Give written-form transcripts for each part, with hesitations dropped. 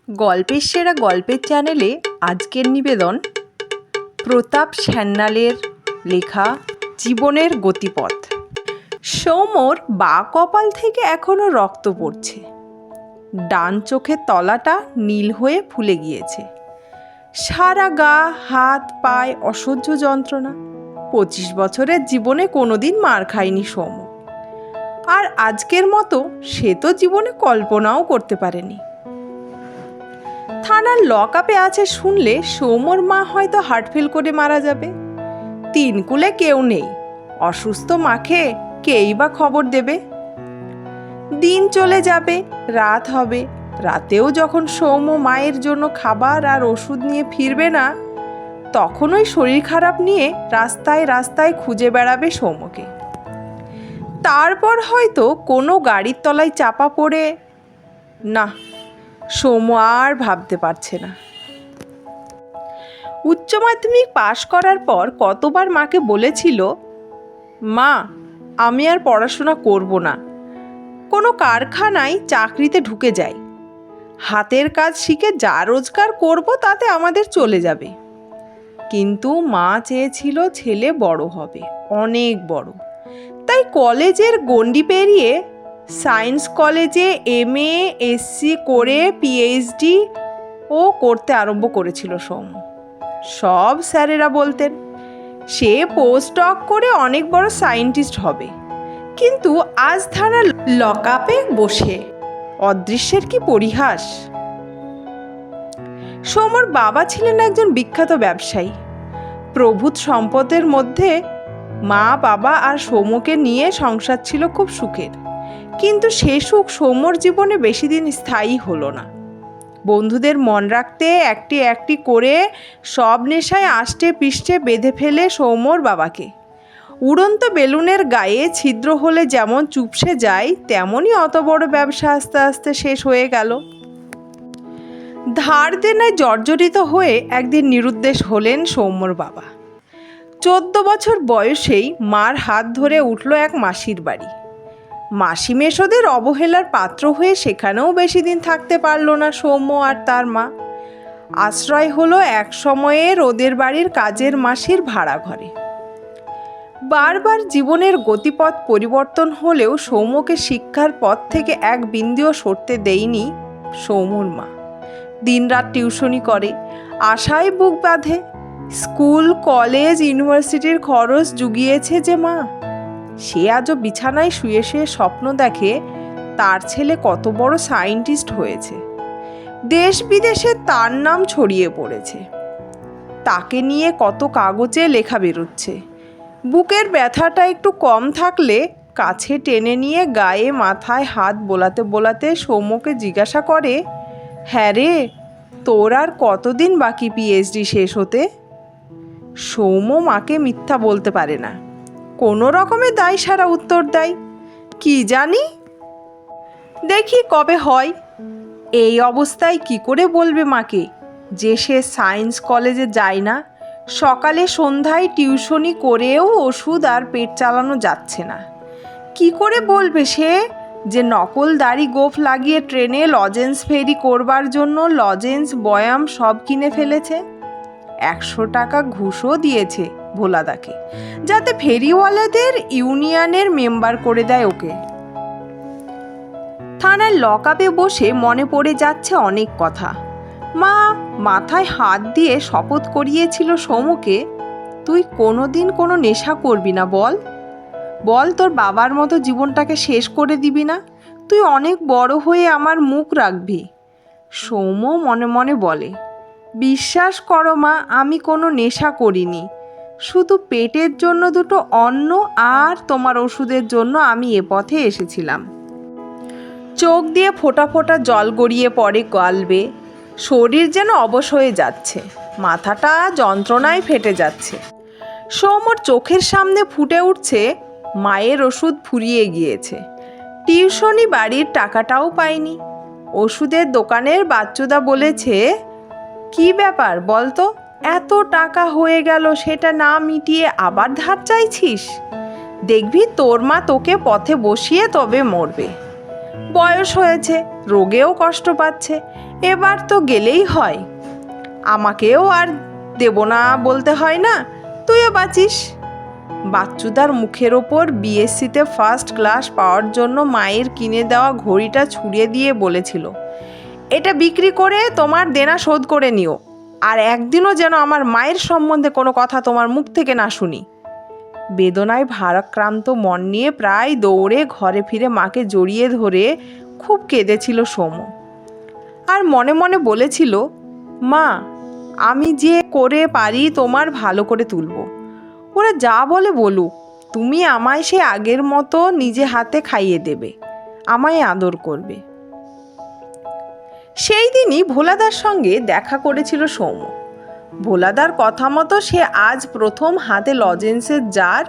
গল্পের সেরা গল্পের চ্যানেলে আজকের নিবেদন প্রতাপ সান্যালের লেখা জীবনের গতিপথ। সৌম্যর বাঁ কপাল থেকে এখনো রক্ত পড়ছে, ডান চোখের তলাটা নীল হয়ে ফুলে গিয়েছে, সারা গা হাত পায়ে অসহ্য যন্ত্রণা। 25 বছরের জীবনে কোনোদিন মার খায়নি সৌম্য, আর আজকের মতো সে তো জীবনে কল্পনাও করতে পারেনি। থানার লকআপে আছে শুনলে সৌম্যর মা হয়তো হার্ট ফেল করে মারা যাবে। 3 কুলে কেউ নেই, অসুস্থ মাকে কেই বা খবর দেবে। দিন চলে যাবে, রাত হবে। রাতেও যখন সৌম্য মায়ের জন্য খাবার আর ওষুধ নিয়ে ফিরবে না, তখন ওই শরীর খারাপ নিয়ে রাস্তায় রাস্তায় খুঁজে বেড়াবে সৌম্যকে। তারপর হয়তো কোনো গাড়ির তলায় চাপা পড়ে। না, সৌম্য আর ভাবতে পারছে না। উচ্চ মাধ্যমিক পাশ করার পর কতবার মাকে বলেছিল, মা আমি আর পড়াশোনা করব না, কোনো কারখানায় চাকরিতে ঢুকে যাই, হাতের কাজ শিখে যা রোজগার করব তাতে আমাদের চলে যাবে। কিন্তু মা চেয়েছিল ছেলে বড় হবে, অনেক বড়। তাই কলেজের গণ্ডি পেরিয়ে সায়েন্স কলেজে MA SC করে PhD ও করতে আরম্ভ করেছিল সৌম্য। সব স্যারেরা বলতেন সে পোস্টডক করে অনেক বড় সায়েন্টিস্ট হবে, কিন্তু আজ থানার লকআপে বসে। অদৃশ্যের কি পরিহাস। সৌম্যর বাবা ছিলেন একজন বিখ্যাত ব্যবসায়ী। প্রভূত সম্পদের মধ্যে মা বাবা আর সৌম্যকে নিয়ে সংসার ছিল খুব সুখের, কিন্তু সে সুখ সৌম্যর জীবনে বেশি দিন স্থায়ী হলো না। বন্ধুদের মন রাখতে একটি একটি করে সব নেশায় আষ্টে পৃষ্ঠে বেঁধে ফেলে সৌম্যর বাবাকে। উড়ন্ত বেলুনের গায়ে ছিদ্র হলে যেমন চুপসে যায়, তেমনই অত বড় ব্যবসা আস্তে আস্তে শেষ হয়ে গেল। ধার দেনায় জর্জরিত হয়ে একদিন নিরুদ্দেশ হলেন সৌম্যর বাবা। 14 বছর বয়সেই মার হাত ধরে উঠল এক মাসির বাড়ি। মাসি মেশোদের অবহেলার পাত্র হয়ে সেখানেও বেশি দিন থাকতে পারল না সৌম্য আর তার মা। আশ্রয় হলো এক সময়ের ওদের বাড়ির কাজের মাসির ভাড়া ঘরে। বারবার জীবনের গতিপথ পরিবর্তন হলেও সৌম্যকে শিক্ষার পথ থেকে এক বিন্দুও সরতে দেয়নি সৌম্যর মা। দিনরাত টিউশনি করে, আশায় বুক বাঁধে। স্কুল কলেজ ইউনিভার্সিটির খরচ জুগিয়েছে যে মা। সে আজও বিছানায় শুয়ে শুয়ে স্বপ্ন দেখে তার ছেলে কত বড় সায়েন্টিস্ট হয়েছে, দেশ বিদেশে তার নাম ছড়িয়ে পড়েছে, তাকে নিয়ে কত কাগজে লেখা বেরোচ্ছে। বুকের ব্যথাটা একটু কম থাকলে কাছে টেনে নিয়ে গায়ে মাথায় হাত বোলাতে বোলাতে সৌম্যকে জিজ্ঞাসা করে, হ্যাঁ রে, তোর আর কতদিন বাকি PhD শেষ হতে? সৌম্য মাকে মিথ্যা বলতে পারে না, কোনো রকমে দায় সারা উত্তর দেয়, কি জানি, দেখি কবে হয়। এই অবস্থায় কি করে বলবে মাকে যে সে সায়েন্স কলেজে যায় না, সকালে সন্ধ্যায় টিউশনি করেও ওষুধ আর পেট চালানো যাচ্ছে না? কি করে বলবে সে যে নকল দাড়ি গোঁফ লাগিয়ে ট্রেনে লজেন্স ফেরি করবার জন্য লজেন্স বয়াম সব কিনে ফেলেছে? 100 টাকা ঘুষও দিয়েছে ভোলাদাকে, যাতে ফেরিওয়ালাদের ইউনিয়নের মেম্বার করে দেয় ওকে। থানার লকআপে বসে মনে পড়ে যাচ্ছে অনেক কথা। মা মাথায় হাত দিয়ে শপথ করিয়েছিল সৌম্যকে, তুই কোনোদিন কোনো নেশা করবি না, বল বল, তোর বাবার মতো জীবনটাকে শেষ করে দিবি না, তুই অনেক বড় হয়ে আমার মুখ রাখবি। সৌম্য মনে মনে বলে, বিশ্বাস করো মা, আমি কোনো নেশা করিনি, শুধু পেটের জন্য দুটো অন্ন আর তোমার ওষুধের জন্য আমি এ পথে এসেছিলাম। চোখ দিয়ে ফোঁটা ফোঁটা জল গড়িয়ে পড়ে গালবে, শরীর যেন অবশ হয়ে যাচ্ছে, মাথাটা যন্ত্রণায় ফেটে যাচ্ছে। সৌম্যর চোখের সামনে ফুটে উঠছে মায়ের ওষুধ ফুরিয়ে গিয়েছে, টিউশনি বাড়ির টাকাটাও পায়নি। ওষুধের দোকানের বাচ্চুদা বলেছে, কি ব্যাপার বলতো, এত টাকা হয়ে গেল, সেটা না মিটিয়ে আবার ধার চাইছিস? দেখবি তোর মা তোকে পথে বসিয়ে তবে মরবে। বয়স হয়েছে, রোগেও কষ্ট পাচ্ছে, এবার তো গেলেই হয়, আমাকেও আর দেব না বলতে হয় না, তুইও বাঁচিস। বাচ্চুদার মুখের ওপর বিএসসিতে ফার্স্ট ক্লাস পাওয়ার জন্য মায়ের কিনে দেওয়া ঘড়িটা ছুঁড়ে দিয়ে বলেছিল, এটা বিক্রি করে তোমার দেনা শোধ করে নিও, আর একদিনও যেন আমার মায়ের সম্বন্ধে কোনো কথা তোমার মুখ থেকে না শুনি। বেদনায় ভারাক্রান্ত মন নিয়ে প্রায় দৌড়ে ঘরে ফিরে মাকে জড়িয়ে ধরে খুব কেঁদেছিল সৌম্য। আর মনে মনে বলেছিল, মা, আমি যে করে পারি তোমার ভালো করে তুলব, ওরা যা বলে বলুক, তুমি আমায় সে আগের মতো নিজে হাতে খাইয়ে দেবে, আমায় আদর করবে। সেই দিনই ভোলাদার সঙ্গে দেখা করেছিল সৌম্য। ভোলাদার কথা মতো সে আজ প্রথম হাতে লজেন্সের জার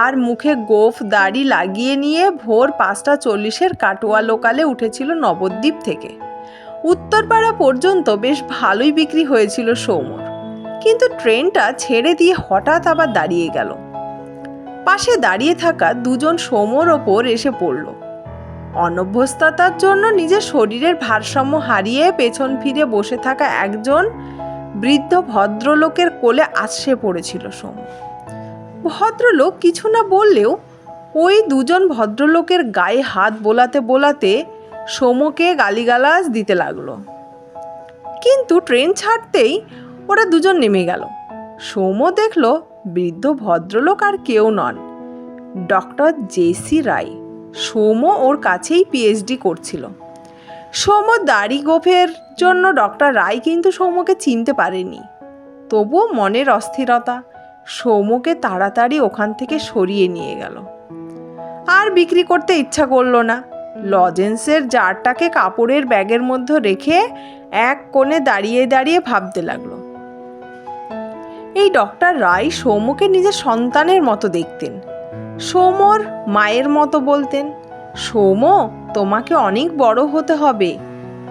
আর মুখে গোঁফ দাড়ি লাগিয়ে নিয়ে ভোর 5:40 কাটোয়া লোকালে উঠেছিল নবদ্বীপ থেকে। উত্তরপাড়া পর্যন্ত বেশ ভালোই বিক্রি হয়েছিল সৌম্যর, কিন্তু ট্রেনটা ছেড়ে দিয়ে হঠাৎ আবার দাঁড়িয়ে গেল। পাশে দাঁড়িয়ে থাকা দুজন সৌম্যর ওপর এসে পড়ল। অনভ্যস্ততার জন্য নিজের শরীরের ভারসাম্য হারিয়ে পেছন ফিরে বসে থাকা একজন বৃদ্ধ ভদ্রলোকের কোলে আছড়ে পড়েছিল সৌম্য। ভদ্রলোক কিছু না বললেও ওই দুজন ভদ্রলোকের গায়ে হাত বোলাতে বোলাতে সৌম্যকে গালিগালাজ দিতে লাগলো। কিন্তু ট্রেন ছাড়তেই ওরা দুজন নেমে গেল। সৌম্য দেখল বৃদ্ধ ভদ্রলোক আর কেউ নন, ডক্টর জেসি রায়। সৌম্য ওর কাছেই পিএইচডি করছিল। সৌম্য দাড়ি গোঁফের জন্য ডক্টর রায় কিন্তু সৌম্যকে চিনতে পারেনি। তবুও মনের অস্থিরতা সৌম্যকে তাড়াতাড়ি ওখান থেকে সরিয়ে নিয়ে গেল। আর বিক্রি করতে ইচ্ছা করলো না। লজেন্সের জারটাকে কাপড়ের ব্যাগের মধ্যে রেখে এক কোণে দাঁড়িয়ে দাঁড়িয়ে ভাবতে লাগলো। এই ডক্টর রায় সৌম্যকে নিজের সন্তানের মতো দেখতেন। সৌম্যর মায়ের মতো বলতেন, সৌম্য, তোমাকে অনেক বড় হতে হবে,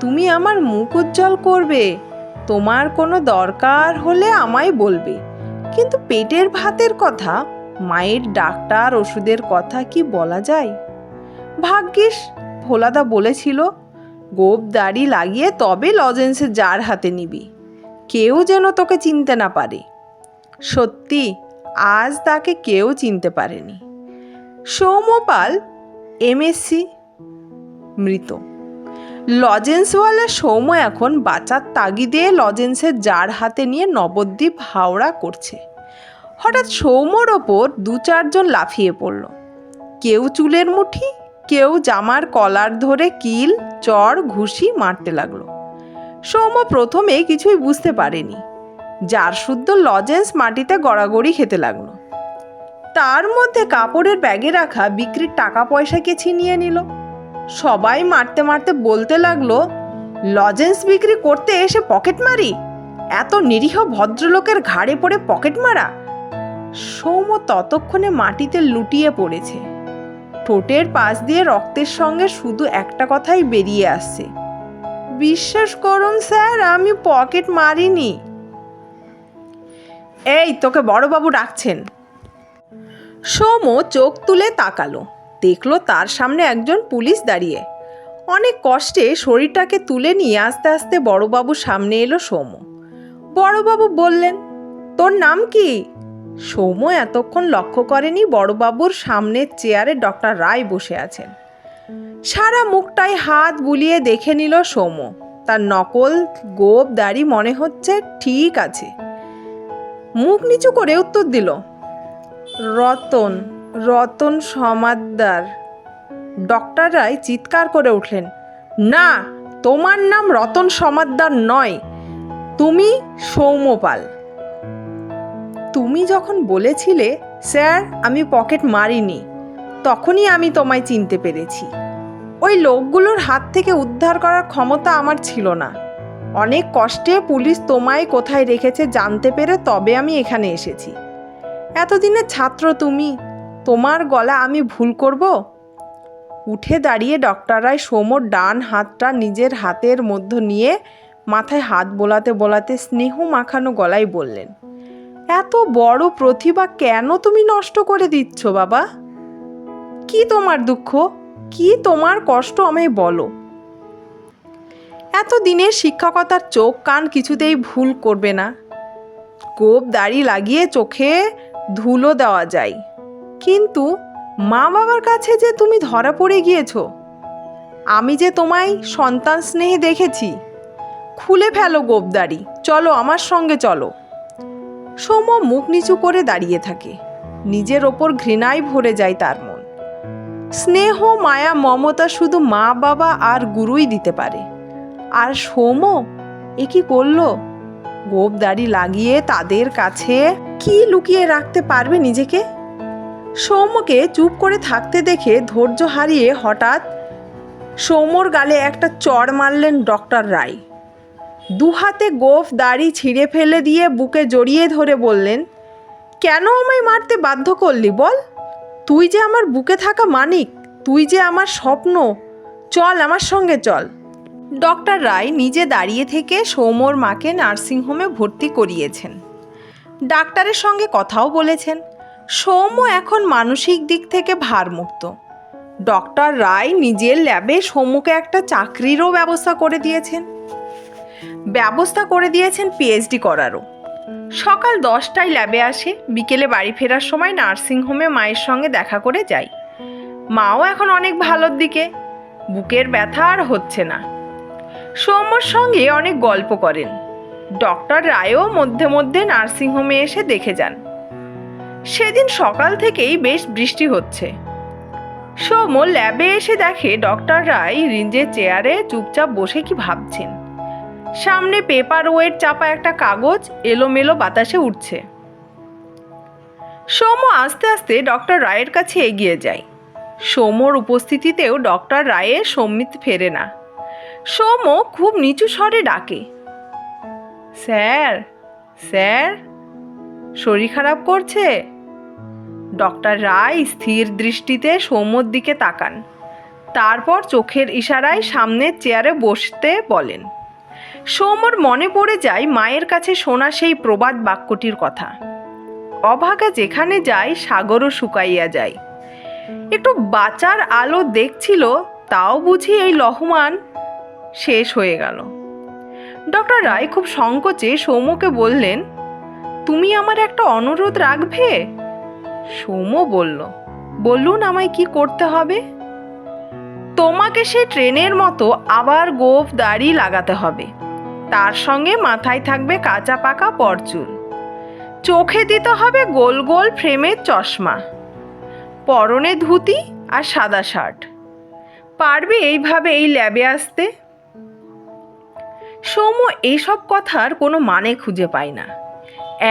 তুমি আমার মুখ উজ্জ্বল করবে, তোমার কোনো দরকার হলে আমায় বলবে, কিন্তু পেটের ভাতের কথা, মায়ের ডাক্তার ওষুধের কথা কি বলা যায়? ভাগ্যিস ভোলাদা বলেছিল, গোঁফ দাড়ি লাগিয়ে তবে লজেন্সের জার হাতে নিবি, কেউ যেন তোকে চিনতে না পারে। সত্যি আজ তাকে কেউ চিনতে পারেনি। সৌম্য পাল এমএসসি, মৃত। লজেন্সওয়ালা সৌম্য এখন বাঁচার তাগিদে লজেন্সের জার হাতে নিয়ে নবদ্বীপ হাওড়া করছে। হঠাৎ সৌম্যর ওপর 2-4 জন লাফিয়ে পড়ল। কেউ চুলের মুঠি, কেউ জামার কলার ধরে কিল, চড়, ঘুষি মারতে লাগলো। সৌম্য প্রথমে কিছুই বুঝতে পারেনি। জার শুদ্ধ লজেন্স মাটিতে গড়াগড়ি খেতে লাগলো। তার মধ্যে কাপড়ের ব্যাগে রাখা বিক্রির টাকা পয়সাকে ছিনিয়ে নিল। সবাই মারতে মারতে বলতে লাগলো, লজেন্স বিক্রি করতে এসে পকেট মারি, এত নিরীহ ভদ্রলোকের ঘাড়ে পড়ে পকেট মারা। সৌম্য ততক্ষণে মাটিতে লুটিয়ে পড়েছে। ঠোঁটের পাশ দিয়ে রক্তের সঙ্গে শুধু একটা কথাই বেরিয়ে আসছে, বিশ্বাস করুন স্যার, আমি পকেট মারিনি। এই, তোকে বড়বাবু ডাকছেন। সৌম্য চোখ তুলে তাকালো, দেখলো তার সামনে একজন পুলিশ দাঁড়িয়ে। অনেক কষ্টে শরীরটাকে তুলে নিয়ে আস্তে আস্তে বড়বাবুর সামনে এলো সৌম্য। বড়বাবু বললেন, তোর নাম কি? সৌম্য এতক্ষণ লক্ষ্য করেনি বড়বাবুর সামনের চেয়ারে ডক্টর রায় বসে আছেন। সারা মুখটায় হাত বুলিয়ে দেখে নিল সৌম্য। তার নকল গোঁফ দাড়ি মনে হচ্ছে ঠিক আছে। মুখ নিচু করে উত্তর দিল, রতন, রতন সমাদ্দার। ডক্টর রায় চিৎকার করে উঠলেন, না, তোমার নাম রতন সমাদ্দার নয়, তুমি সৌম্য পাল। তুমি যখন বলেছিলে স্যার আমি পকেট মারিনি, তখনই আমি তোমায় চিনতে পেরেছি। ওই লোকগুলোর হাত থেকে উদ্ধার করার ক্ষমতা আমার ছিল না। অনেক কষ্টে পুলিশ তোমায় কোথায় রেখেছে জানতে পেরে তবে আমি এখানে এসেছি। এতদিনের ছাত্র তুমি, তোমার গলা আমি ভুল করব? উঠে দাঁড়িয়ে ডক্টর রায় সৌম্যর ডান হাতটা নিজের হাতের মধ্যে নিয়ে মাথায় হাত বোলাতে বোলাতে স্নেহ মাখানো গলায় বললেন, এত বড় প্রতিভা কেন তুমি নষ্ট করে দিচ্ছ বাবা? কি তোমার দুঃখ, কি তোমার কষ্ট আমায় বলো। এত দিনের শিক্ষকতার চোখ কান কিছুতেই ভুল করবে না। গোঁফ দাড়ি লাগিয়ে চোখে ধুলো দেওয়া যায়, কিন্তু মা বাবার কাছে যে তুমি ধরা পড়ে গিয়েছ। আমি যে তোমায় সন্তান স্নেহে দেখেছি। খুলে ফেলো গোঁফ দাড়ি, চলো আমার সঙ্গে চলো। সৌম্য মুখ নিচু করে দাঁড়িয়ে থাকে। নিজের ওপর ঘৃণায় ভরে যায় তার মন। স্নেহ, মায়া, মমতা শুধু মা বাবা আর গুরুই দিতে পারে। আর সৌম্য এ কি করলো? গোঁফ দাড়ি লাগিয়ে তাদের কাছে কি লুকিয়ে রাখতে পারবে নিজেকে? সৌম্যকে চুপ করে থাকতে দেখে ধৈর্য হারিয়ে হঠাৎ সৌম্যর গালে একটা চড় মারলেন ডক্টর রায়। দুহাতে গোঁফ দাড়ি ছিঁড়ে ফেলে দিয়ে বুকে জড়িয়ে ধরে বললেন, কেন আমায় মারতে বাধ্য করলি বল? তুই যে আমার বুকে থাকা মানিক, তুই যে আমার স্বপ্ন। চল আমার সঙ্গে চল। ডক্টর রায় নিজে দাঁড়িয়ে থেকে সৌম্যর মাকে নার্সিংহোমে ভর্তি করিয়েছেন। ডাক্তারের সঙ্গে কথাও বলেছেন। সৌম্য এখন মানসিক দিক থেকে ভারমুক্ত। ডক্টর রায় নিজের ল্যাবে সৌম্যকে একটা চাকরিরও ব্যবস্থা করে দিয়েছেন পিএইচডি করারও। সকাল 10টায় ল্যাবে আসে, বিকেলে বাড়ি ফেরার সময় নার্সিংহোমে মায়ের সঙ্গে দেখা করে যায়। মাও এখন অনেক ভালোর দিকে, বুকের ব্যথা আর হচ্ছে না। সৌম্যর সঙ্গে অনেক গল্প করেন। ডক্টর রায়ও মধ্যে মধ্যে নার্সিংহোমে এসে দেখে যান। সেদিন সকাল থেকেই বেশ বৃষ্টি হচ্ছে। সৌম্য ল্যাবে এসে দেখে ডক্টর রায় রিঞ্জের চেয়ারে চুপচাপ বসে কি ভাবছেন। সামনে পেপার ওয়েট চাপা একটা কাগজ এলোমেলো বাতাসে উঠছে। সৌম্য আস্তে আস্তে ডক্টর রায়ের কাছে এগিয়ে যায়। সৌম্যর উপস্থিতিতেও ডক্টর রায়ের সম্মিত ফেরে না। সৌম্য খুব নিচু স্বরে ডাকে, স্যার, স্যার, শরীর খারাপ করছে? ডক্টর রায় স্থির দৃষ্টিতে সৌম্যর দিকে তাকান। তারপর চোখের ইশারায় সামনের চেয়ারে বসতে বলেন। সৌম্যর মনে পড়ে যায় মায়ের কাছে শোনা সেই প্রবাদ বাক্যটির কথা, অভাগা যেখানে যায় সাগরও শুকাইয়া যায়। একটু বাঁচার আলো দেখছিল, তাও বুঝি এই লহমান শেষ হয়ে গেল। ডক্টর রায় খুব সংকোচে সৌম্যকে বললেন, তুমি আমার একটা অনুরোধ রাখবে? সৌম্য বলল, বলুন আমায় কি করতে হবে? তোমাকে সে ট্রেনের মতো আবার গোঁফ দাড়ি লাগাতে হবে। তার সঙ্গে মাথায় থাকবে কাঁচা পাকা পরচুল। চোখে দিতে হবে গোল গোল ফ্রেমের চশমা। পরনে ধুতি আর সাদা শার্ট। পারবে এইভাবে এই ল্যাবে আসতে? সৌম্য এইসব কথার কোনো মানে খুঁজে পায় না।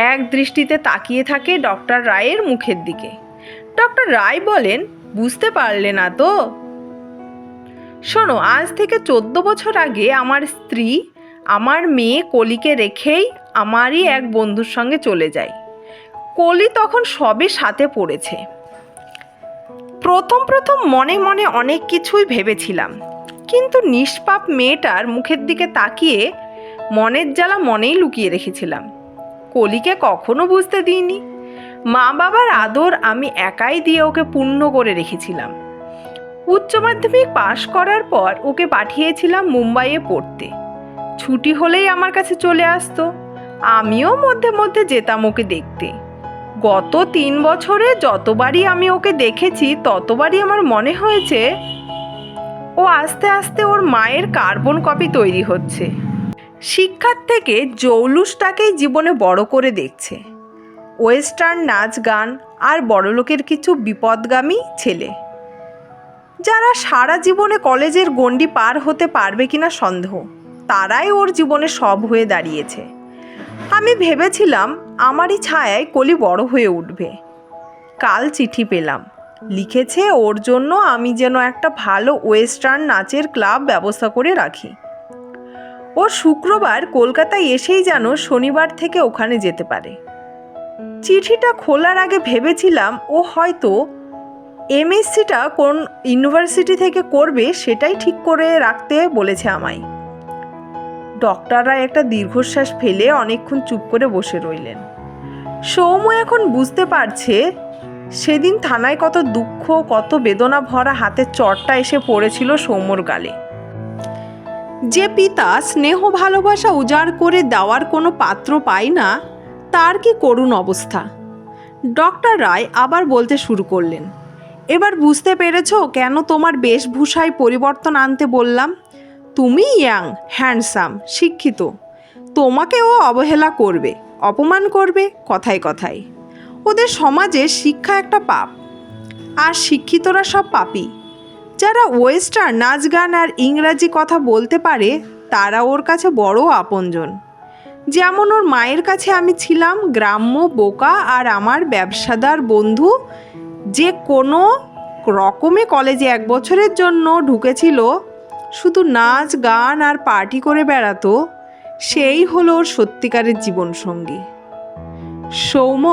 এক দৃষ্টিতে তাকিয়ে থাকে ডক্টর রায়ের মুখের দিকে। ডক্টর রায় বলেন, বুঝতে পারলে না তো? শোনো, আজ থেকে 14 বছর আগে আমার স্ত্রী আমার মেয়ে কলিকে রেখেই আমারই এক বন্ধুর সঙ্গে চলে যায়। কলি তখন সবে সাথে পড়েছে। প্রথম প্রথম মনে মনে অনেক কিছুই ভেবেছিলাম, কিন্তু নিষ্পাপ মেয়েটার মুখের দিকে তাকিয়ে মনের জ্বালা মনেই লুকিয়ে রেখেছিলাম। কলিকে কখনো বুঝতে দিইনি। মা বাবার আদর আমি একাই দিয়ে ওকে পূর্ণ করে রেখেছিলাম। উচ্চ মাধ্যমিক পাশ করার পর ওকে পাঠিয়েছিলাম মুম্বাইয়ে পড়তে। ছুটি হলেই আমার কাছে চলে আসতো। আমিও মধ্যে মধ্যে যেতাম ওকে দেখতে। গত 3 বছরে যতবারই আমি ওকে দেখেছি ততবারই আমার মনে হয়েছে ও আস্তে আস্তে ওর মায়ের কার্বন কপি তৈরি হচ্ছে। শিক্ষার থেকে জৌলুসটাকেই জীবনে বড় করে দেখছে। ওয়েস্টার্ন নাচ গান আর বড়লোকের কিছু বিপদগামী ছেলে, যারা সারা জীবনে কলেজের গণ্ডি পার হতে পারবে কিনা সন্দেহ, তারাই ওর জীবনে সব হয়ে দাঁড়িয়েছে। আমি ভেবেছিলাম আমারই ছায়ায় কলি বড় হয়ে উঠবে। কাল চিঠি পেলাম, লিখেছে ওর জন্য আমি যেন একটা ভালো ওয়েস্টার্ন নাচের ক্লাব ব্যবস্থা করে রাখি। ও শুক্রবার কলকাতায় এসেই যেন শনিবার থেকে ওখানে যেতে পারে। চিঠিটা খোলার আগে ভেবেছিলাম ও হয়তো এমএসসিটা কোন ইউনিভার্সিটি থেকে করবে সেটাই ঠিক করে রাখতে বলেছে আমায়। ডক্টররা একটা দীর্ঘশ্বাস ফেলে অনেকক্ষণ চুপ করে বসে রইলেন। সৌম্য এখন বুঝতে পারছে সেদিন থানায় কত দুঃখ, কত বেদনা ভরা হাতের চড়টা এসে পড়েছিল সৌম্যর গালে। যে পিতা স্নেহ ভালোবাসা উজাড় করে দেওয়ার কোনো পাত্র পায় না, তার কি করুণ অবস্থা। ডক্টর রায় আবার বলতে শুরু করলেন, এবার বুঝতে পেরেছ কেন তোমার বেশভূষায় পরিবর্তন আনতে বললাম? তুমি ইয়াং, হ্যান্ডসাম, শিক্ষিত, তোমাকেও অবহেলা করবে, অপমান করবে কথায় কথায়। ওদের সমাজে শিক্ষা একটা পাপ, আর শিক্ষিতরা সব পাপী। যারা ওয়েস্টার্ন নাচ গান আর ইংরাজি কথা বলতে পারে তারা ওর কাছে বড় আপনজন। যেমন ওর মায়ের কাছে আমি ছিলাম গ্রাম্য বোকা, আর আমার ব্যবসাদার বন্ধু যে কোনো রকমে কলেজে 1 বছরের জন্য ঢুকেছিল, শুধু নাচ গান আর পার্টি করে বেড়াতো, সেই হলো ওর সত্যিকারের জীবনসঙ্গী। সৌম্য,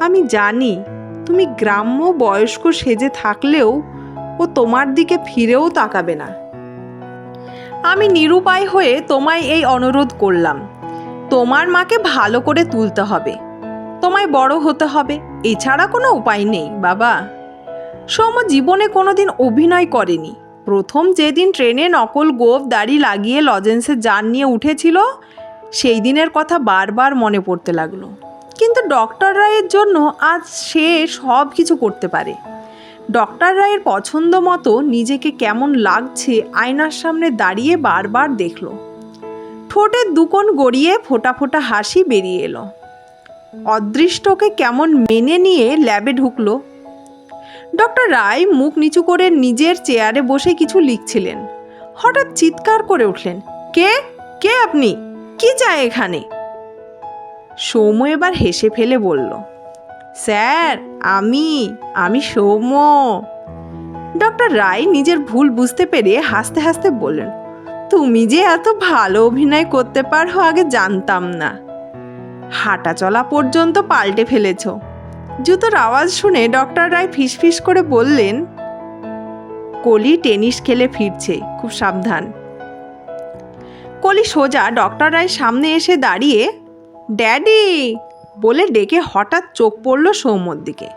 আমি জানি তুমি গ্রাম্য বয়স্ক সেজে থাকলেও ও তোমার দিকে ফিরেও তাকাবে না। আমি নিরুপায় হয়ে তোমায় এই অনুরোধ করলাম। তোমার মাকে ভালো করে তুলতে হবে, তোমায় বড় হতে হবে, এছাড়া কোনো উপায় নেই বাবা। সৌম্য জীবনে কোনোদিন অভিনয় করেনি। প্রথম যেদিন ট্রেনে নকল গোঁফ দাড়ি লাগিয়ে লজেন্সে যান নিয়ে উঠেছিল, সেই দিনের কথা বারবার মনে পড়তে লাগলো। কিন্তু ডক্টর রায়ের জন্য আজ সে সব কিছু করতে পারে। ডক্টর রায়ের পছন্দ মতো নিজেকে কেমন লাগছে আয়নার সামনে দাঁড়িয়ে বারবার দেখল। ঠোঁটের দুকোণ গড়িয়ে ফোঁটা ফোঁটা হাসি বেরিয়ে এলো। অদৃষ্টকে কেমন মেনে নিয়ে ল্যাবে ঢুকলো। ডক্টর রায় মুখ নিচু করে নিজের চেয়ারে বসে কিছু লিখছিলেন। হঠাৎ চিৎকার করে উঠলেন, কে কে আপনি? কি চাই এখানে? সৌম্য এবার হেসে ফেলে বলল, স্যার আমি সৌম্য। ডক্টর রায় নিজের ভুল বুঝতে পেরে হাসতে হাসতে বললেন, তুমি যে এত ভালো অভিনয় করতে পারো আগে জানতাম না। হাঁটা চলা পর্যন্ত পাল্টে ফেলেছ। জুতোর আওয়াজ শুনে ডক্টর রায় ফিসফিস করে বললেন, কলি টেনিস খেলে ফিরছে, খুব সাবধান। কলি সোজা ডক্টর রায়ের সামনে এসে দাঁড়িয়ে ড্যাডি বলে ডেকে হঠাৎ চোখ পড়ল সৌম্যর দিকে।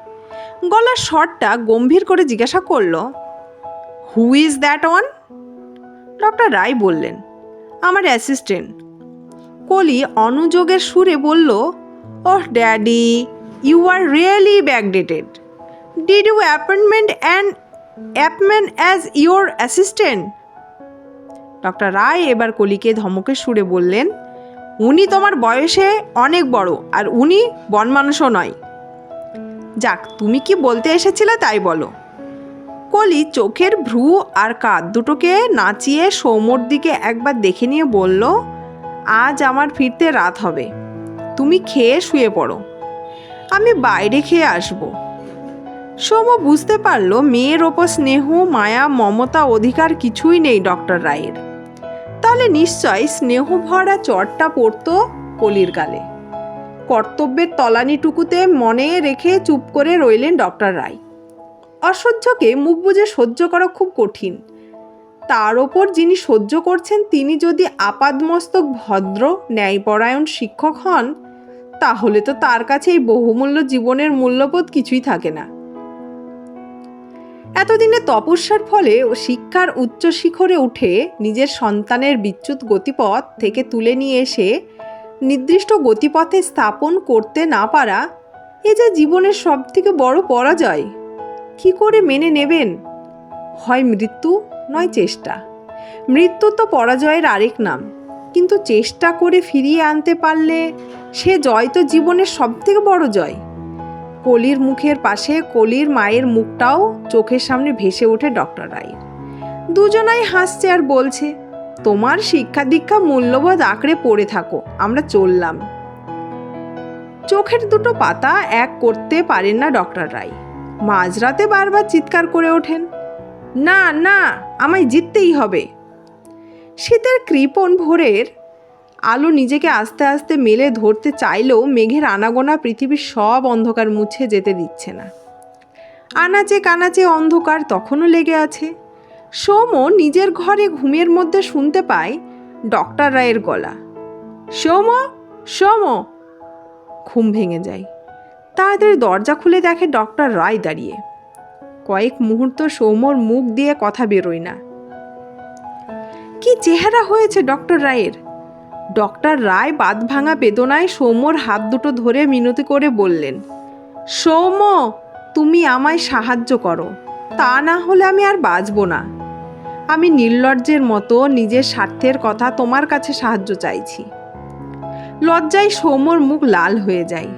গলার স্বরটা গম্ভীর করে জিজ্ঞাসা করল, who is that one? Doctor Roy বললেন, আমার অ্যাসিস্ট্যান্ট। কলি অনুযোগের সুরে বলল, oh daddy, you are really backdated. Did you appointment and অ্যাপম্যান as your assistant? Doctor Roy এবার কলিকে ধমকের সুরে বললেন, উনি তোমার বয়সে অনেক বড়, আর উনি বনমানুষও নয়। যাক, তুমি কি বলতে এসেছিলে তাই বলো। কলি চোখের ভ্রু আর কাঁধ দুটোকে নাচিয়ে সৌম্যর দিকে একবার দেখে নিয়ে বলল, আজ আমার ফিরতে রাত হবে, তুমি খেয়ে শুয়ে পড়ো, আমি বাইরে খেয়ে আসবো। সৌম্য বুঝতে পারল মেয়ের ওপর স্নেহ, মায়া, মমতা, অধিকার কিছুই নেই ডক্টর রায়ের। তাহলে নিশ্চয় স্নেহ ভরা চটটা পড়তো কলির গালে। কর্তব্যের তলানিটুকুতে মনে রেখে চুপ করে রইলেন ডক্টর রায়। অসহ্যকে মুখ বুজে সহ্য করা খুব কঠিন। তার ওপর যিনি সহ্য করছেন তিনি যদি আপাদমস্তক ভদ্র, ন্যায়পরায়ণ শিক্ষক হন, তাহলে তো তার কাছে এই বহুমূল্য জীবনের মূল্যবোধ কিছুই থাকে না। এতদিনে তপস্যার ফলে ও শিক্ষার উচ্চ শিখরে উঠে নিজের সন্তানের বিচ্যুত গতিপথ থেকে তুলে নিয়ে এসে নির্দিষ্ট গতিপথে স্থাপন করতে না পারা, এ যে জীবনের সবথেকে বড় পরাজয়। কি করে মেনে নেবেন? হয় মৃত্যু, নয় চেষ্টা। মৃত্যু তো পরাজয়ের আরেক নাম, কিন্তু চেষ্টা করে ফিরিয়ে আনতে পারলে সে জয় তো জীবনের সবথেকে বড় জয়। কলির মুখের পাশে কলির মায়ের মুখটাও চোখের সামনে ভেসে ওঠে ডক্টর রায়ের। দুজনাই হাসছে আর বলছে, তোমার শিক্ষা দীক্ষা মূল্যবোধ আঁকড়ে পড়ে থাকো, আমরা চললাম। চোখের দুটো পাতা এক করতে পারেন না ডক্টর রায়। মাঝরাতে বারবার চিৎকার করে ওঠেন, না না, আমায় জিততেই হবে। শীতের কৃপণ ভোরের আলো নিজেকে আস্তে আস্তে মেলে ধরতে চাইলেও মেঘের আনাগোনা পৃথিবীর সব অন্ধকার মুছে যেতে দিচ্ছে না। আনাচে কানাচে অন্ধকার তখনও লেগে আছে। সৌম্য নিজের ঘরে ঘুমের মধ্যে শুনতে পায় ডক্টর রায়ের গলা, সৌম্য সৌম্য। ঘুম ভেঙে যায়। তাড়াতাড়ি দরজা খুলে দেখে ডক্টর রায় দাঁড়িয়ে। কয়েক মুহূর্ত সৌম্যর মুখ দিয়ে কথা বেরোয় না। কি চেহারা হয়েছে ডক্টর রায়ের! ডক্টর রায় বাঁধভাঙা বেদনায় সৌম্যর হাত দুটো ধরে মিনতি করে বললেন, সৌম্য, তুমি আমায় সাহায্য করো, তা না হলে আমি আর বাঁচব না। আমি নির্লজ্জের মতো নিজের স্বার্থের কথা তোমার কাছে সাহায্য চাইছি। লজ্জায় সৌম্যর মুখ লাল হয়ে যায়।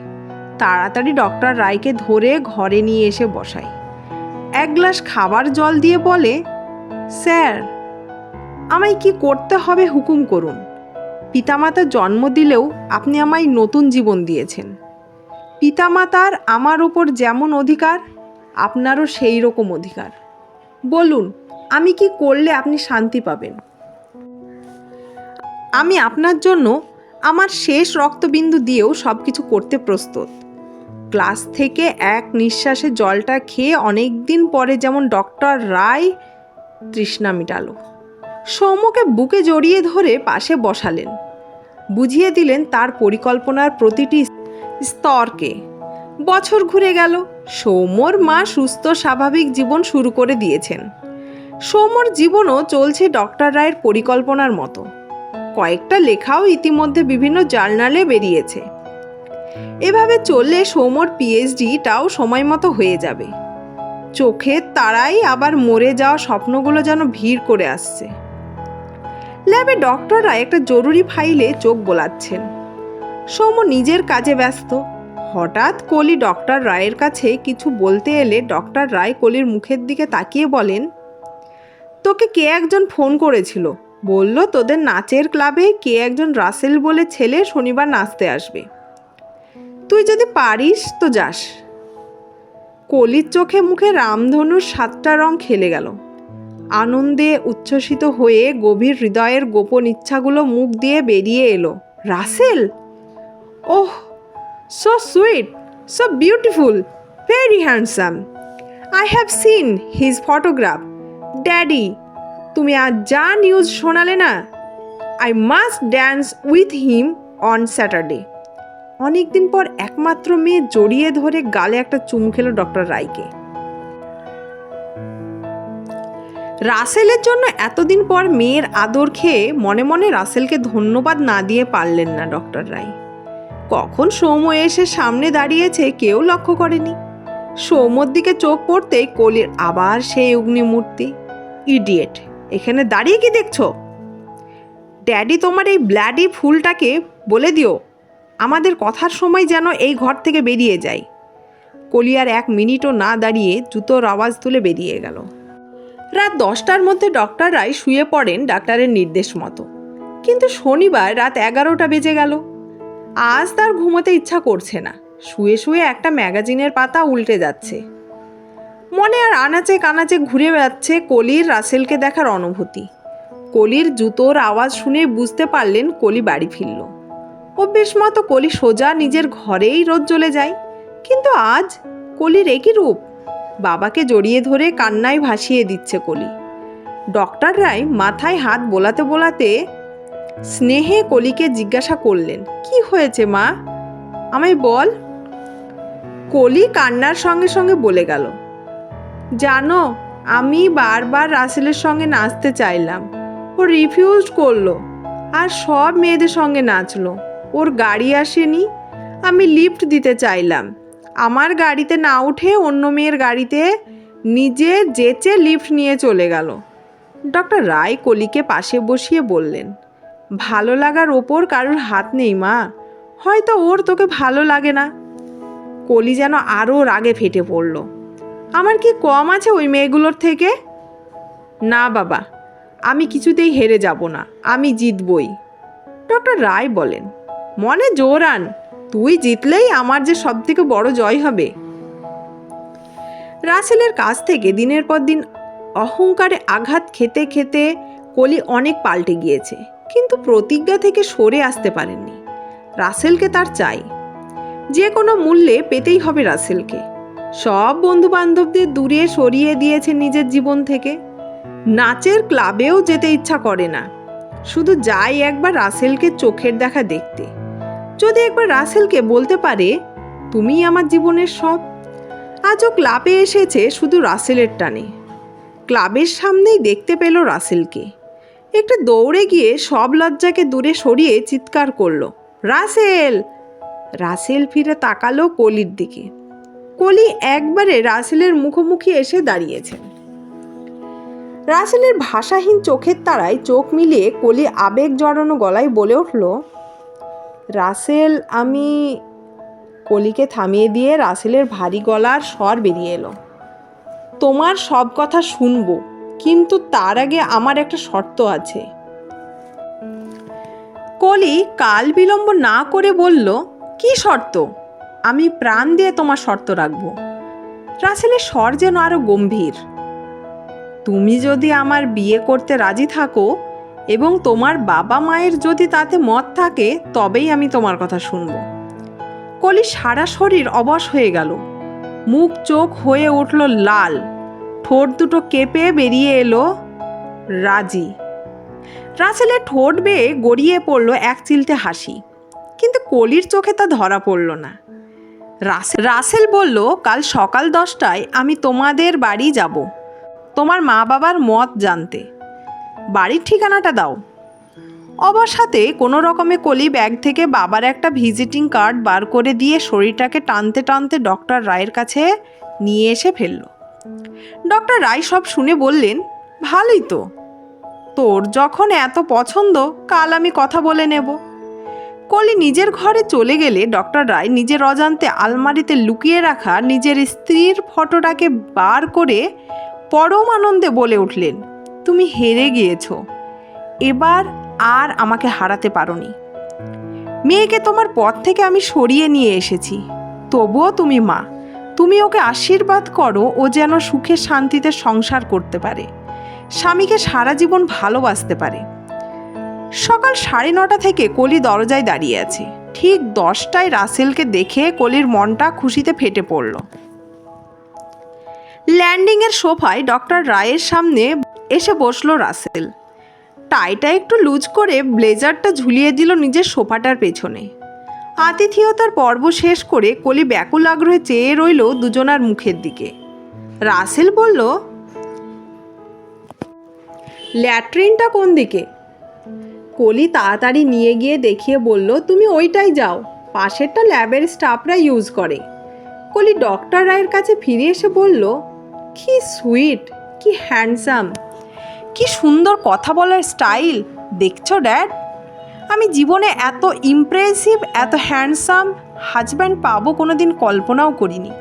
তাড়াতাড়ি ডক্টর রায়কে ধরে ঘরে নিয়ে এসে বসায়। এক গ্লাস খাবার জল দিয়ে বলে, স্যার, আমায় কি করতে হবে হুকুম করুন। পিতামাতা জন্ম দিলেও আপনি আমায় নতুন জীবন দিয়েছেন। পিতামাতার আমার ওপর যেমন অধিকার, আপনারও সেই রকম অধিকার। বলুন, আমি কি করলে আপনি শান্তি পাবেন? আমি আপনার জন্য আমার শেষ রক্তবিন্দু দিয়েও সব কিছু করতে প্রস্তুত। গ্লাস থেকে এক নিঃশ্বাসে জলটা খেয়ে অনেক দিন পরে যেমন ডক্টর রায় তৃষ্ণা মিটালো। সৌম্যকে বুকে জড়িয়ে ধরে পাশে বসালেন। বুঝিয়ে দিলেন তার পরিকল্পনার প্রতিটি স্তরকে। বছর ঘুরে গেল। সৌম্যর মা সুস্থ স্বাভাবিক জীবন শুরু করে দিয়েছেন। সৌম্যর জীবনও চলছে ডক্টর রায়ের পরিকল্পনার মতো। কয়েকটা লেখাও ইতিমধ্যে বিভিন্ন জার্নালে বেরিয়েছে। এভাবে চললে সৌম্যর পিএইচডিটাও সময় মতো হয়ে যাবে। চোখের তারাই আবার মরে যাওয়া স্বপ্নগুলো যেন ভিড় করে আসছে। ল্যাবে ডক্টররা একটা জরুরি ফাইলে চোখ বোলাচ্ছেন। সৌম্য নিজের কাজে ব্যস্ত। হঠাৎ কলি ডক্টর রায়ের কাছে কিছু বলতে এলে ডক্টর রায় কলির মুখের দিকে তাকিয়ে বলেন, তোকে কে একজন ফোন করেছিল, বলল তোদের নাচের ক্লাবে কে একজন রাসেল বলে ছেলে শনিবার নাচতে আসবে। তুই যদি পারিস তো যাস। কলির চোখে মুখে রামধনুর 7টা রং খেলে গেল। আনন্দে উচ্ছ্বসিত হয়ে গভীর হৃদয়ের গোপন ইচ্ছাগুলো মুখ দিয়ে বেরিয়ে এলো। Russell? Oh, so sweet, so beautiful, very handsome. I have seen his photograph. Daddy, তুমি আজ যা নিউজ শোনালে না, I must dance with him on Saturday. অনেকদিন পর একমাত্র মেয়ে জড়িয়ে ধরে গালে একটা চুমু খেলো ডক্টর রায়কে। রাসেলের জন্য এতদিন পর মেয়ের আদর খেয়ে মনে মনে রাসেলকে ধন্যবাদ না দিয়ে পারলেন না ডক্টর রায়। কখন সৌম্য এসে সামনে দাঁড়িয়েছে কেউ লক্ষ্য করেনি। সৌম্যর দিকে চোখ পড়তেই কলির আবার সেই অগ্নিমূর্তি। ইডিয়েট, এখানে দাঁড়িয়ে কি দেখছো? ড্যাডি, তোমার এই ব্ল্যাডি ফুলটাকে বলে দিও আমাদের কথার সময় যেন এই ঘর থেকে বেরিয়ে যায়। কলি আর 1 মিনিটও না দাঁড়িয়ে জুতোর আওয়াজ তুলে বেরিয়ে গেল। রাত 10টার মধ্যে ডক্টর রায় শুয়ে পড়েন ডাক্তারের নির্দেশ মতো। কিন্তু শনিবার রাত 11টা বেজে গেল। আজ তার ঘুমোতে ইচ্ছা করছে না। শুয়ে শুয়ে একটা ম্যাগাজিনের পাতা উল্টে যাচ্ছে। মনে আর আনাচে কানাচে ঘুরে বেড়াচ্ছে কলির রাসেলকে দেখার অনুভূতি। কলির জুতোর আওয়াজ শুনে বুঝতে পারলেন কলি বাড়ি ফিরল। অভ্যেস মতো কলি সোজা নিজের ঘরেই রোজ চলে যায়। কিন্তু আজ কলির একই রূপ। বাবাকে জড়িয়ে ধরে কান্নায় ভাসিয়ে দিচ্ছে কলি। ডক্টর রায় মাথায় হাত বোলাতে বোলাতে স্নেহে কলিকে জিজ্ঞাসা করলেন, কি হয়েছে মা, আমায় বল। কলি কান্নার সঙ্গে সঙ্গে বলে গেল, জানো, আমি বারবার রাসেলের সঙ্গে নাচতে চাইলাম, ও রিফিউজ করলো আর সব মেয়েদের সঙ্গে নাচলো। ওর গাড়ি আসেনি, আমি লিফট দিতে চাইলাম, আমার গাড়িতে না উঠে অন্য মেয়ের গাড়িতে নিজে যেচে লিফট নিয়ে চলে গেল। ডক্টর রায় কলিকে পাশে বসিয়ে বললেন, ভালো লাগার ওপর কারোর হাত নেই মা, হয়তো ওর তোকে ভালো লাগে না। কলি যেন আরও রাগে ফেটে পড়ল। আমার কি কম আছে ওই মেয়েগুলোর থেকে? না বাবা, আমি কিছুতেই হেরে যাব না, আমি জিতবই। ডক্টর রায় বলেন, মনে জোর আন, তুই জিতলেই আমার যে সব থেকে বড় জয় হবে। রাসেলের কাছ থেকে দিনের পর দিন অহংকারে আঘাত খেতে খেতে কলি অনেক পাল্টে গিয়েছে, কিন্তু প্রতিজ্ঞা থেকে সরে আসতে পারেননি। রাসেলকে তার চাই, যে কোনো মূল্যে পেতেই হবে রাসেলকে। সব বন্ধু বান্ধবদের দূরে সরিয়ে দিয়েছে নিজের জীবন থেকে। নাচের ক্লাবেও যেতে ইচ্ছা করে না, শুধু যাই একবার রাসেলকে চোখের দেখা দেখতে। যদি একবার রাসেলকে বলতে পারে, তুমিই আমার জীবনের সব। আজও ক্লাবে এসেছে শুধু রাসেলের টানে। ক্লাবের সামনেই দেখতে পেল রাসেলকে। একটু দৌড়ে গিয়ে সব লজ্জাকে দূরে সরিয়ে চিৎকার করলো, রাসেল! রাসেল ফিরে তাকালো কলির দিকে। কলি একবারে রাসেলের মুখোমুখি এসে দাঁড়িয়েছেন। রাসেলের ভাষাহীন চোখের তারায় চোখ মিলিয়ে কলি আবেগ জড়ানো গলায় বলে উঠল, রাসেল, আমি। কলিকে থামিয়ে দিয়ে রাসেলের ভারী গলার স্বর বেরিয়ে এলো, তোমার সব কথা শুনবো, কিন্তু তার আগে আমার একটা শর্ত আছে। কলি কাল বিলম্ব না করে বলল, কি শর্ত? আমি প্রাণ দিয়ে তোমার শর্ত রাখবো। রাসেলের স্বর যেন আরো গম্ভীর। তুমি যদি আমার বিয়ে করতে রাজি থাকো এবং তোমার বাবা মায়ের যদি তাতে মত থাকে, তবেই আমি তোমার কথা শুনবো। কলি সারা শরীর অবশ হয়ে গেল, মুখ চোখ হয়ে উঠল লাল, ঠোঁট দুটো কেঁপে বেরিয়ে এলো, রাজি। রাসেলের ঠোঁট বেয়ে গড়িয়ে পড়ল এক চিলতে হাসি, কিন্তু কলির চোখে তা ধরা পড়ল না। রাসেল বলল, কাল সকাল 10টায় আমি তোমাদের বাড়ি যাব, তোমার মা বাবার মত জানতে। বাড়ির ঠিকানাটা দাও। অবসাতে কোনো রকমে কলি ব্যাগ থেকে বাবার একটা ভিজিটিং কার্ড বার করে দিয়ে শরীরটাকে টানতে টানতে ডক্টর রায়ের কাছে নিয়ে এসে ফেলল। ডক্টর রায় সব শুনে বললেন, ভালোই তো, তোর যখন এত পছন্দ, কাল আমি কথা বলে নেব। কলি নিজের ঘরে চলে গেলে ডক্টর রায় নিজের অজান্তে আলমারিতে লুকিয়ে রাখা নিজের স্ত্রীর ফটোটাকে বার করে পরম আনন্দে বলে উঠলেন, তুমি হেরে গিয়েছ, এবার আর আমাকে হারাতে পারোনি। মেয়েকে তোমার পথ থেকে আমি সরিয়ে নিয়ে এসেছি, তবুও তুমি মা, তুমি ওকে আশীর্বাদ করো ও যেন সুখে শান্তিতে সংসার করতে পারে, স্বামীকে সারা জীবন ভালোবাসতে পারে। সকাল 9:30 থেকে কলি দরজায় দাঁড়িয়ে আছে। ঠিক 10টায় রাসেলকে দেখে কলির মনটা খুশিতে ফেটে পড়ল। ল্যান্ডিংয়ের সোফায় ডক্টর রায়ের সামনে এসে বসলো রাসেল। টাইটা একটু লুজ করে ব্লেজারটা ঝুলিয়ে দিল নিজের সোফাটার পেছনে। আতিথেয়তার পর্ব শেষ করে কলি ব্যাকুল আগ্রহে চেয়ে রইল দুজনার মুখের দিকে। রাসেল বলল, ল্যাট্রিনটা কোন দিকে? কলি তাড়াতাড়ি নিয়ে গিয়ে দেখিয়ে বলল, তুমি ওইটাই যাও, পাশেরটা ল্যাবের স্টাফরা ইউজ করে। কলি ডক্টর রায়ের কাছে ফিরে এসে বলল, কি সুইট, কি হ্যান্ডসাম, কি সুন্দর কথা বলার স্টাইল, দেখছো ড্যাড? আমি জীবনে এত ইমপ্রেসিভ, এত হ্যান্ডসাম হাজব্যান্ড পাবো কোনোদিন কল্পনাও করিনি।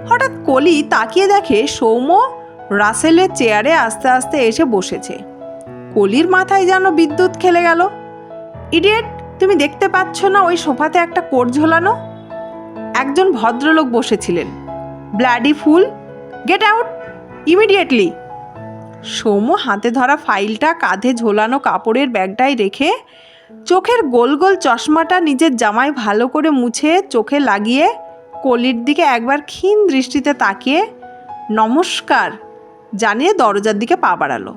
হঠাৎ কলি তাকিয়ে দেখে সৌম্য রাসেলের চেয়ারে আস্তে আস্তে এসে বসেছে। কলির মাথায় যেন বিদ্যুৎ খেলে গেল। ইডিয়েট, তুমি দেখতে পাচ্ছ না ওই সোফাতে একটা কোট ঝোলানো? একজন ভদ্রলোক বসেছিলেন। Bloody fool, get out immediately. Soumya হাতে ধরা ফাইলটা কাঁধে ঝোলানো কাপড়ের ব্যাগটায় রেখে চোখের গোল গোল চশমাটা নিজের জামায় ভালো করে মুছে চোখে লাগিয়ে কলির দিকে একবার ক্ষীণ দৃষ্টিতে তাকিয়ে নমস্কার জানিয়ে দরজার দিকে পা বাড়ালো।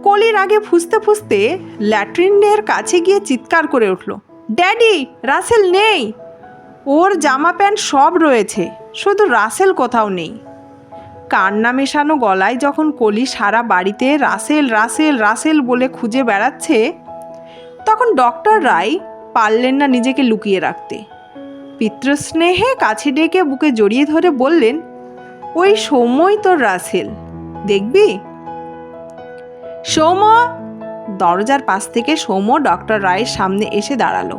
কলির আগে ফুঁসতে ফুঁসতে ল্যাট্রিনের কাছে গিয়ে চিৎকার করে উঠল, ড্যাডি, রাসেল নেই। ওর জামা প্যান্ট সব রয়েছে, শুধু রাসেল কোথাও নেই। কান্না মেশানো গলায় যখন কলি সারা বাড়িতে রাসেল রাসেল রাসেল বলে খুঁজে বেড়াচ্ছে, তখন ডক্টর রায় পারলেন না নিজেকে লুকিয়ে রাখতে। পিতৃস্নেহে কাছে ডেকে বুকে জড়িয়ে ধরে বললেন, ওই সৌম্যই তোর রাসেল, দেখবি? সৌম্য! দরজার পাশ থেকে সৌম্য ডক্টর রায়ের সামনে এসে দাঁড়ালো।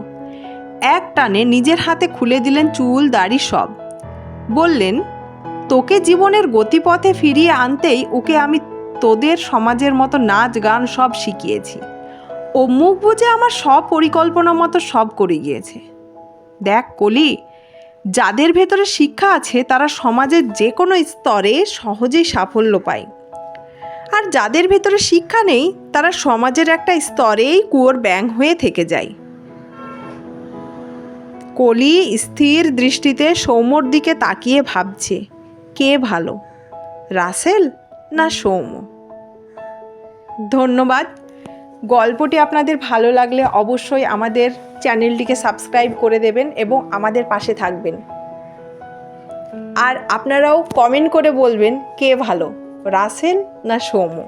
এক টানে নিজের হাতে খুলে দিলেন চুল দাড়ি সব। বললেন, তোকে জীবনের গতিপথে ফিরিয়ে আনতেই ওকে আমি তোদের সমাজের মতো নাচ গান সব শিখিয়েছি। ও মুখ বুজে আমার সব পরিকল্পনা মতো সব করে গিয়েছে। দেখ কলি, যাদের ভেতরে শিক্ষা আছে তারা সমাজের যে কোনো স্তরে সহজেই সাফল্য পায়, আর যাদের ভেতরে শিক্ষা নেই তারা সমাজের একটা স্তরেই কুয়োর ব্যাঙ হয়ে থেকে যায়। কলি স্থির দৃষ্টিতে সৌম্যর দিকে তাকিয়ে ভাবছে, কে ভালো, রাসেল না সৌম্য? ধন্যবাদ। গল্পটি আপনাদের ভালো লাগলে অবশ্যই আমাদের চ্যানেলটিকে সাবস্ক্রাইব করে দেবেন এবং আমাদের পাশে থাকবেন। আর আপনারাও কমেন্ট করে বলবেন কে ভালো, রাসেল না সৌম্য।